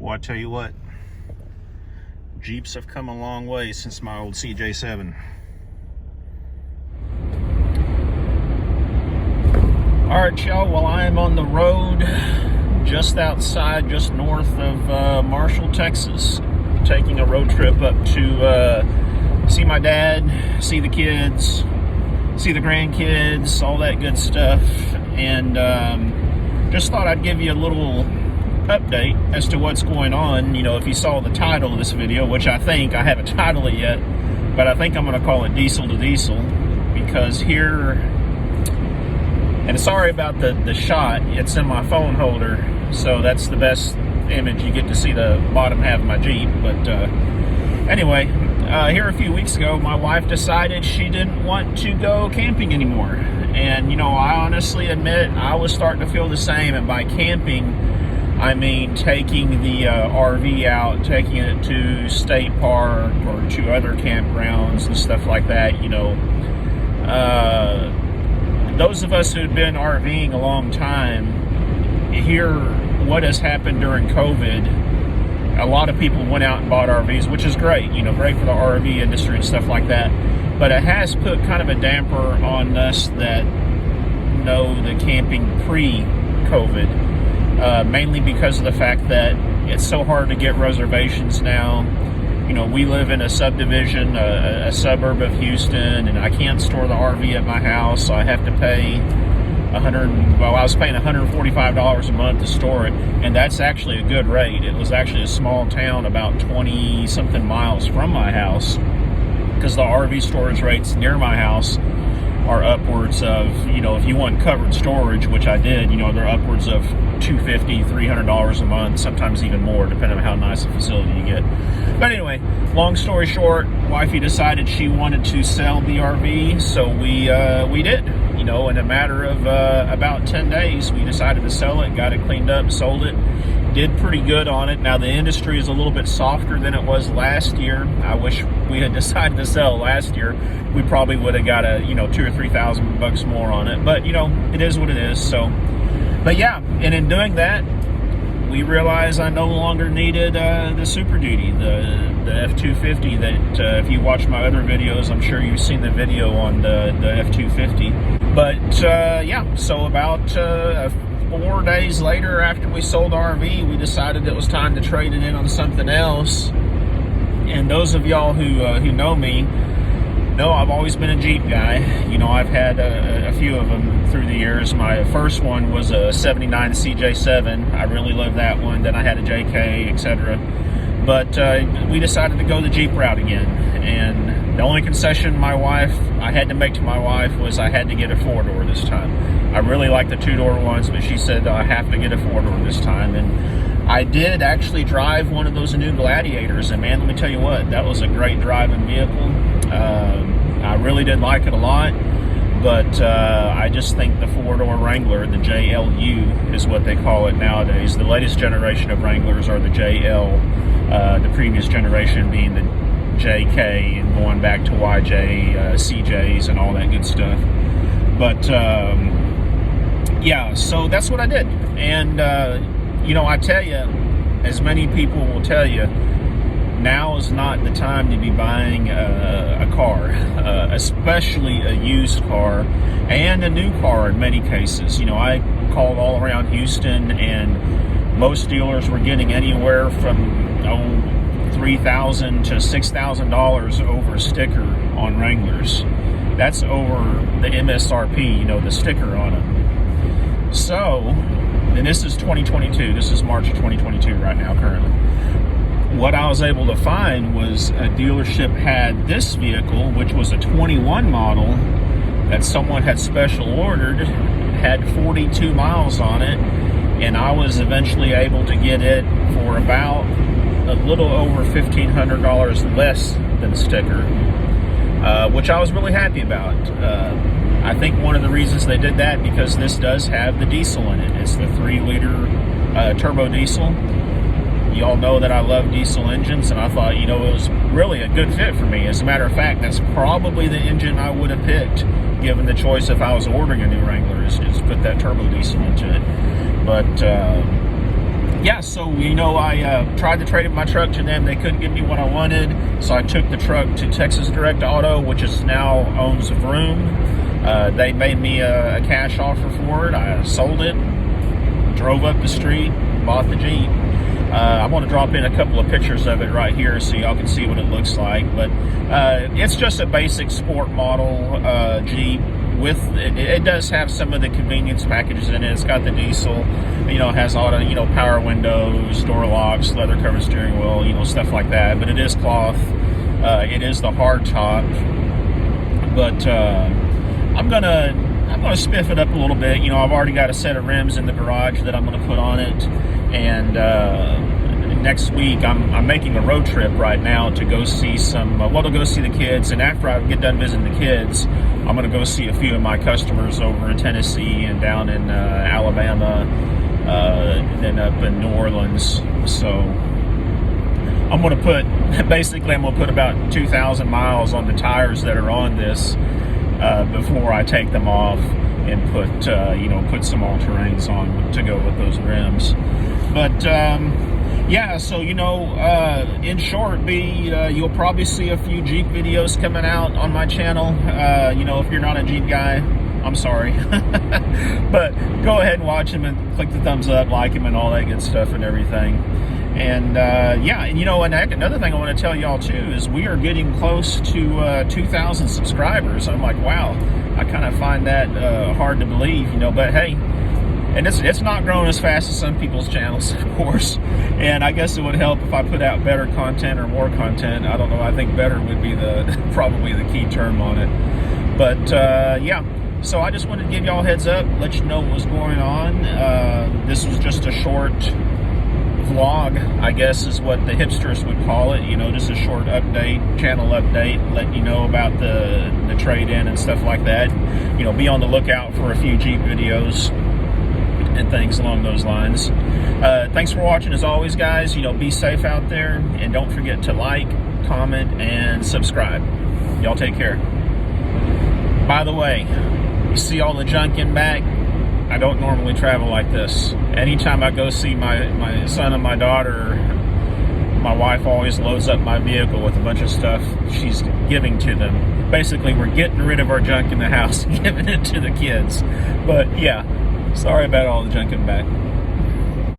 Well, I tell you what, Jeeps have come a long way since my old CJ7. All right, y'all, well, I am on the road just outside, just north of Marshall, Texas, taking a road trip up to see my dad, see the kids, see the grandkids, all that good stuff. And just thought I'd give you a little update as to what's going on. You know, if you saw the title of this video, which I haven't titled it yet, but I think I'm going to call it Diesel to Diesel, because here, and sorry about the shot, it's in my phone holder, so that's the best image. You get to see the bottom half of my Jeep. But anyway, here a few weeks ago, my wife decided she didn't want to go camping anymore. And, you know, I honestly admit I was starting to feel the same. And by camping, I mean taking the RV out, taking it to state park or to other campgrounds and stuff like that. You know, those of us who've been RVing a long time hear what has happened during COVID. A lot of people went out and bought RVs, which is great, you know, great for the RV industry and stuff like that. But it has put kind of a damper on us that know the camping pre-COVID. Mainly because of the fact that it's so hard to get reservations now. You know, we live in a subdivision, a suburb of Houston, and I can't store the RV at my house, so I have to pay I was paying $145 a month to store it, and that's actually a good rate. It was actually a small town about 20-something miles from my house, because the RV storage rates near my house are upwards of, you know, if you want covered storage, which I did, you know, they're upwards of $250, $300 a month, sometimes even more, depending on how nice a facility you get. But anyway, long story short, wifey decided she wanted to sell the RV, so we did. You know, in a matter of about 10 days, we decided to sell it, got it cleaned up, sold it. Did pretty good on it. Now the industry is a little bit softer than it was last year. I wish we had decided to sell last year. We probably would have got a, you know, $2,000 or $3,000 more on it. But you know, it is what it is. So, but yeah, and in doing that, we realized I no longer needed the Super Duty, the F-250. That if you watch my other videos, I'm sure you've seen the video on the F-250. But yeah, so about 4 days later, after we sold the RV, we decided it was time to trade it in on something else. And those of y'all who know me know I've always been a Jeep guy. You know, I've had a few of them through the years. My first one was a '79 CJ7. I really loved that one. Then I had a JK, etc. But we decided to go the Jeep route again. And the only concession I had to make to my wife was I had to get a 4-door this time. I really like the 2-door ones, but she said I have to get a 4-door this time. And I did actually drive one of those new Gladiators, and man, let me tell you what, that was a great driving vehicle. I really did like it a lot, but I just think the 4-door Wrangler, the JLU is what they call it nowadays. The latest generation of Wranglers are the JL, the previous generation being the JK, and going back to YJ, CJs, and all that good stuff. But yeah, so that's what I did. And you know, I tell you, as many people will tell you, now is not the time to be buying a car, especially a used car and a new car in many cases. You know, I called all around Houston, and most dealers were getting anywhere from $3,000 to $6,000 over a sticker on Wranglers. That's over the MSRP, you know, the sticker on them. So, and this is 2022. This is March of 2022 right now, currently. What I was able to find was a dealership had this vehicle, which was a 21 model that someone had special ordered, had 42 miles on it, and I was eventually able to get it for about a little over $1,500 less than the sticker, which I was really happy about. I think one of the reasons they did that, because this does have the diesel in it. It's the 3-liter turbo diesel. You all know that I love diesel engines, and I thought, you know, it was really a good fit for me. As a matter of fact, that's probably the engine I would have picked, given the choice if I was ordering a new Wrangler, is put that turbo diesel into it. But yeah, so, you know, I tried to trade in my truck to them. They couldn't give me what I wanted, so I took the truck to Texas Direct Auto, which is now owns Vroom. They made me a cash offer for it. I sold it, drove up the street, bought the Jeep. I want to drop in a couple of pictures of it right here so y'all can see what it looks like. But it's just a basic sport model Jeep. With it does have some of the convenience packages in it. It's got the diesel, you know, it has auto, you know, power windows, door locks, leather covered steering wheel, you know, stuff like that. But it is cloth. It is the hard top. But I'm gonna spiff it up a little bit. You know, I've already got a set of rims in the garage that I'm gonna put on it, and next week I'm making a road trip right now to go see some, to go see the kids, and after I get done visiting the kids, I'm going to go see a few of my customers over in Tennessee and down in Alabama, and then up in New Orleans. So I'm going to put about 2,000 miles on the tires that are on this before I take them off and put some all-terrains on to go with those rims. But yeah, so, you know, in short, you'll probably see a few Jeep videos coming out on my channel. You know, if you're not a Jeep guy, I'm sorry. But go ahead and watch them and click the thumbs up, like them, and all that good stuff and everything. And yeah, and you know, and another thing I want to tell y'all too is we are getting close to 2,000 subscribers. I'm like, wow, I kind of find that hard to believe, you know, but hey. And it's not growing as fast as some people's channels, of course. And I guess it would help if I put out better content or more content. I don't know. I think better would be probably the key term on it. But yeah, so I just wanted to give y'all a heads up, let you know what was going on. This was just a short vlog, I guess is what the hipsters would call it. You know, just a short update, channel update, letting you know about the trade-in and stuff like that. You know, be on the lookout for a few Jeep videos and things along those lines. Thanks for watching as always, guys. You know, be safe out there, and don't forget to like, comment, and subscribe. Y'all take care. By the way, you see all the junk in back? I don't normally travel like this. Anytime I go see my son and my daughter, my wife always loads up my vehicle with a bunch of stuff she's giving to them. Basically, we're getting rid of our junk in the house and giving it to the kids. But yeah, sorry about all the junk in back.